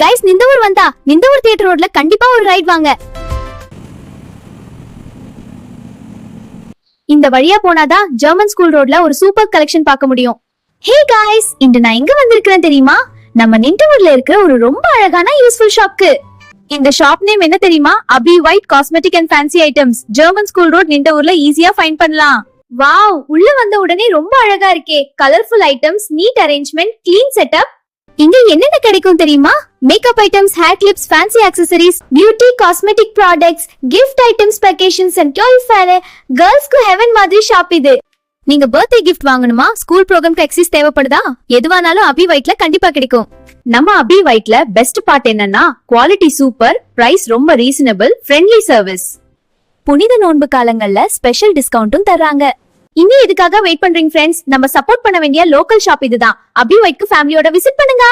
Guys Nintavur வந்தா Nintavur theatre ரோட்ல கண்டிப்பா ஒரு ரைட் வாங்க. இந்த வழியா போனாதான் ஜெர்மன் ஸ்கூல் ரோட்ல ஒரு சூப்பர் கலெக்ஷன் பார்க்க முடியும். ஹே கைஸ், இன்று நான் எங்க வந்திருக்கிறேன் தெரியுமா? நம்ம நிந்தவூர்ல இருக்கிற ஒரு ரொம்ப அழகான யூஸ்ஃபுல் ஷாப்க்கு. இந்த ஷாப் நேம் என்ன தெரியுமா? Abhi white cosmetic and fancy items. German school road நிந்தவூர்ல ஈஸியா ஃபைண்ட் பண்ணலாம். வாவ், உள்ள வந்த உடனே ரொம்ப அழகா இருக்கே. Colourful items, neat arrangement, clean setup. இங்க என்னென்ன கிடைக்கும் தெரியுமா? Makeup items, hair clips, fancy accessories, beauty cosmetic products, gift items, vacations and toy fair. கேர்ள்ஸ்க்கு ஹெவன் மாதிரி ஷாப் இது. நீங்க பர்த்டே கிஃப்ட் வாங்கணுமா? ஸ்கூல் ப்ரோக்ராம்க்கு எக்ஸஸ் தேவைப்படுதா? எதுவானாலும் அபி ஒயிட்ல கண்டிப்பா கிடைக்கும். நம்ம அபி ஒயிட்ல பெஸ்ட் பார்ட் என்னன்னா குவாலிட்டி சூப்பர், பிரைஸ் ரொம்ப ரீசனபிள், ஃப்ரெண்ட்லி சர்வீஸ். புனித நோன்பு காலங்கள்ல ஸ்பெஷல் டிஸ்கவுண்ட்டும் தர்றாங்க. இன்னும் இதுக்காக வெயிட் பண்றீங்க ஃப்ரெண்ட்ஸ்? நம்ம சப்போர்ட் பண்ண வேண்டிய லோக்கல் ஷாப் இதுதான். அபி ஒயிட்க்கு ஃபேமிலியோட விசிட் பண்ணுங்க.